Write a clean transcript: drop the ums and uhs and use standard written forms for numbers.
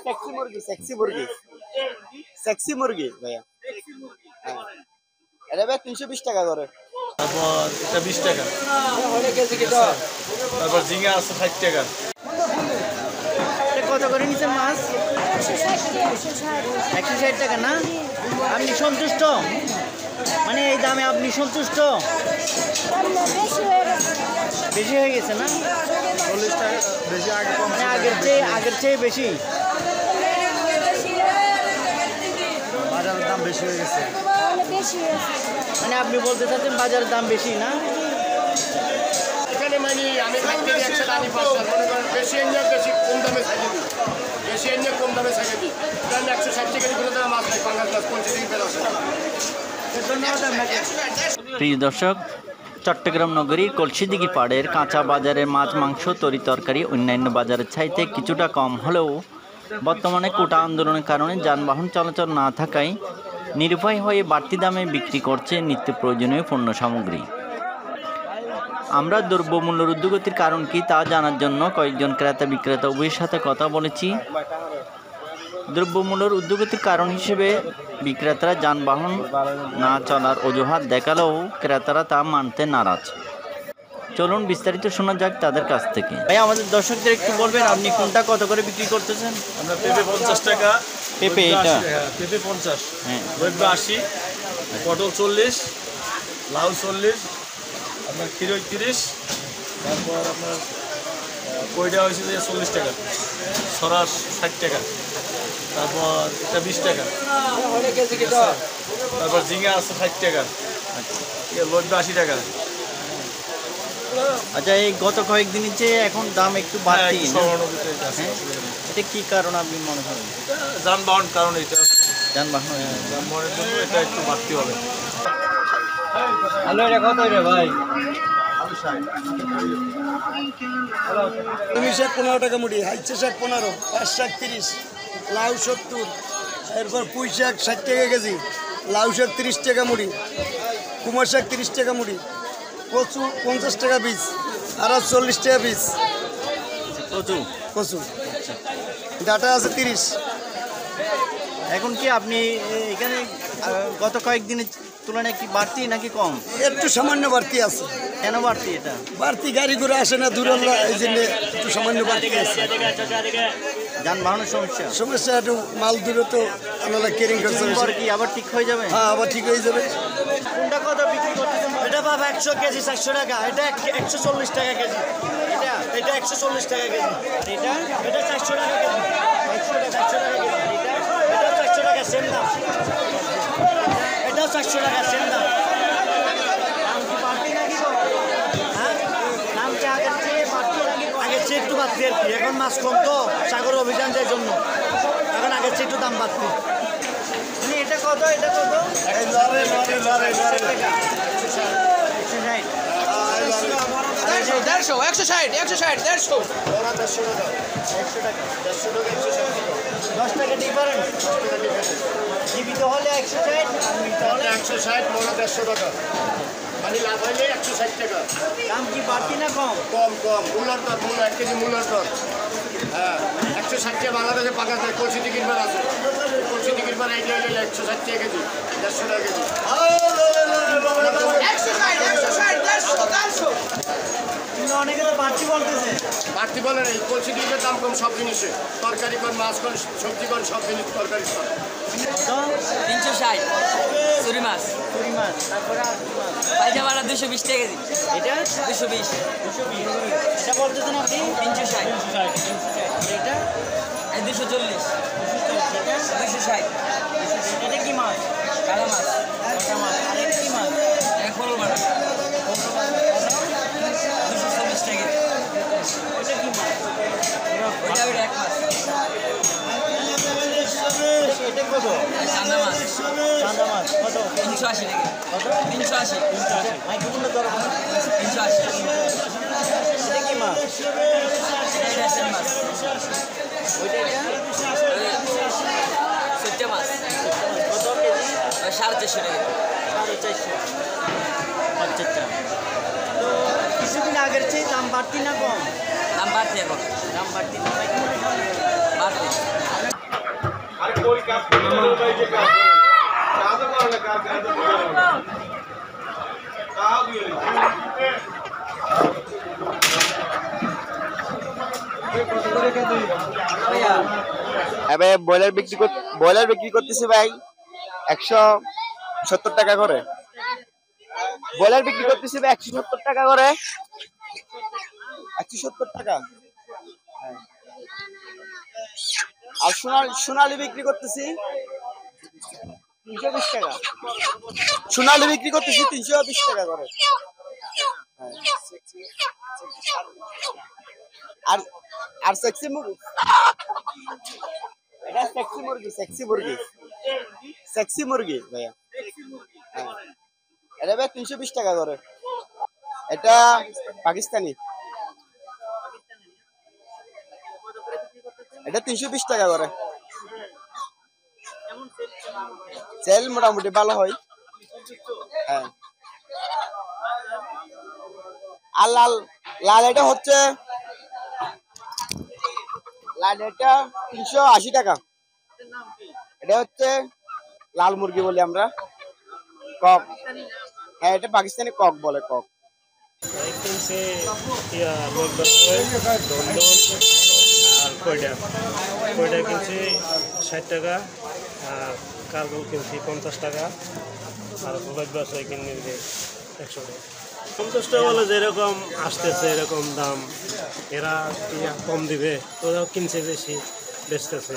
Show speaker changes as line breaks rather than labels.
Sexy মুরগি sexy মুরগি ভাইয়া। হ্যাঁ এটা ভাই 320 টাকা করে।
তারপর এটা 20 টাকা। তারপর ঝিঙ্গা আছে 60 টাকা।
কত করে নিচ্ছেন মাছ? 160 টাকা না? আপনি সন্তুষ্ট? মানে এই দামে আপনি সন্তুষ্ট? বেশি হয়ে গেছে না?
40 টাকা বেশি, আগে কম,
মানে আগের চেয়ে বেশি।
বাজারের দাম বেশি হয়ে গেছে।
মানে আপনি বলতে চাচ্ছেন বাজারের দাম বেশি না?
এখানে মানে আমি থাকতে 100 টাকা নিই, 500 মনে করেন বেশি এনে বেশি কম দামে ছাইয়ে দিই, বেশি এনে কম দামে ছাইয়ে দিই। তাহলে 160 টাকা দিয়ে কোনো টাকা মাছ নাই, পাঙ্গাস মাছ 50 টাকা বের আসে।
প্রিয় দর্শক, চট্টগ্রাম নগরীর কলসিদিঘি পাড়ের কাঁচা বাজারের মাছ, মাংস, তরি তরকারি অন্যান্য বাজারের চাইতে কিছুটা কম হলেও বর্তমানে কোটা আন্দোলনের কারণে যানবাহন চলাচল না থাকায় নিরুপায় হয়ে বাড়তি দামে বিক্রি করছে নিত্য প্রয়োজনীয় পণ্য সামগ্রী। আমরা দ্রব্যমূল্যের ঊর্ধ্বগতির কারণ কি তা জানার জন্য কয়েকজন ক্রেতা বিক্রেতা উভয়ের সাথে কথা বলেছি। দ্রব্যমূল্যের ঊর্ধ্বগতির কারণ হিসেবে বিক্রেতারা যানবাহন না চলার অজুহাত দেখালেও ক্রেতারা তা মানতে নারাজ। চলুন বিস্তারিত শোনা যাক তাদের কাছ থেকে। ভাই আমাদের দর্শকদের একটু বলবেন আপনি কোনটা কত করে বিক্রি করতেছেন?
আমরা পেঁপে 50 টাকা,
পেঁপে এটা
পেঁপে 50,
হ্যাঁ,
রইবে 80, পটল 40, লাউ 40, আপনার খিরই 30, তারপর আপনার কইটা হয়েছে যে 40 টাকা, সরাস 60 টাকা, তারপর এটা 20 টাকা, তারপর ঝিঙ্গা আছে 60 টাকা, রইবে 80 টাকা।
আচ্ছা, এই গত কয়েকদিনের যে এখন দাম একটু বাড়তি,
হ্যাঁ,
এটা কি কারণ আপনি মনে করেন?
যানবাহন কারণ এটা,
যানবাহনের
জন্য এটা একটু বাড়তি হবে।
হ্যালো, এটা কত রে ভাই?
তুমি শাক 15 টাকা মুড়ি, হাইচে শাক 15, পাঁচ শাক 30, লাউ 70, এরপর পুঁই শাক 60 টাকা কেজি, লাউ শাক 30 টাকা মুড়ি, কুমার শাক 30 টাকা মুড়ি, কচু 50 টাকা পিস, আর 40 টাকা পিস কচু, ডাটা আছে 30।
এখন কি আপনি এখানে গত কয়েকদিনের তুলনায় কি বাড়তি নাকি কম?
একটু সামান্য বাড়তি আছে।
কেন বাড়তি? এটা
বাড়তি গাড়ি ঘোড়া আসে না দূরাল্লা, এই জন্য একটু সামান্য বাড়তি আছে।
যানবাহনের
সমস্যা একটু মাল দূরে তো আমরা কেরিং করতে
পর কি আবার ঠিক হয়ে যাবে?
হ্যাঁ, আবার ঠিক হয়ে যাবে।
কোনটা কত বিক্রি করতেছেন?
এটা বাবা 100 কেজি 400 টাকা, এটা 140 টাকা কেজি, এটা 140 টাকা কেজি, এটা 400 টাকা কেজি, 400 টাকা কেজি, এটা 400 টাকা সেম দাম, এটাও 400 টাকা সেম দাম।
দাম কি বাড়তি নাকি কম?
হ্যাঁ,
দাম কি আগের চেয়ে বাড়তি নাকি কম?
আগের চেয়ে একটু বাড়তি আর কি, এখন মাছ কম তো সাগর অভিযান যার জন্য এখন আগের চেয়ে একটু দাম বাড়তি।
মানে এটা কত? এটা কত?
10 টাকা ডিফারেন্ট।
জীবিত হলে 160, আর মৃত হলে
160, মোড়া 150 টাকা, মানে লাভ হইলে 160 টাকা।
দাম কি বাড়তি না কম?
কম মূলার দর, 1 কেজি মূলার দর, হ্যাঁ 160 টাকা। বাংলাদেশে পাকা যায় কলসি টিকিট বার আছে, কলসি টিকিট বার এই 160 টাকা কেজি, 150 টাকা কেজি।
অনেকে তো বাড়তি বলতেছে।
বাড়তি বলে এই কলসি টিকিটের দাম কম সব জিনিসে, তরকারি কর, মাছ কর, সবজি কর, সব জিনিস তরকারি কর।
360 চুরি মাছ,
তারপরে আর কি মাছ?
পাইজামারা 220 টাকা কেজি,
এটা
220,
এটা বলতেছেন আপনি
360,
এটা
240,
এটা
260,
এটা কি মাছ?
কালা মাছ,
কটা মাছ? আর এটা কি মাছ?
খোল মাছ, 240 টাকা কেজি,
এটা কি মাছ?
ওইটা এক মাছ,
এটা কত?
চান্দা মাছ,
চান্দা মাছ কত?
380 টাকা,
কত?
380,
মাইক্রোফোনটা ধরো।
380,
এটা কি মাছ?
এটা দেশের মাছ,
ওইটা এটা
সত্যি মাছ,
কত কেজি?
450 টাকা,
450। আচ্ছা, তো কিছুদিন আগের চেয়ে দাম বাড়তি না কম?
দাম বাড়তি এখন,
দাম বাড়তি না, মাইক্রোফোনটা
বাড়তি।
এবার ব্রয়লার বিক্রি করতেছি ভাই 170 টাকা করে। ব্রয়লার বিক্রি করতেছি ভাই 170 টাকা করে। 170 টাকা। আর সোনালি বিক্রি করতেছি 320 টাকা। সোনালি বিক্রি করতেছি 320 টাকা করে। আর আর সেক্সি মুরগি, এটা সেক্সি মুরগি ভাইয়া। হ্যাঁ, এটা ভাই 320 টাকা করে। এটা পাকিস্তানি, এটা 320 টাকা করে। সেল মোটামুটি ভালো হয়। হ্যাঁ, আর লাল লাল এটা হচ্ছে লাল, এটা 380 টাকা। এটা হচ্ছে লাল মুরগি বলি আমরা, কক। হ্যাঁ, এটা পাকিস্তানি কক বলে, কক।
কিনছে আর কয়টা কিনছে 60 টাকা, আর কার্গল কিনছি 50 টাকা, আর প্রবাদ ব্যবসায় কিনে 100 টাকা। 50 টাকা বলে যেরকম আসতেছে এরকম দাম, এরা কম দিবে, ওরাও কিনছে বেশি, বেচতেছে।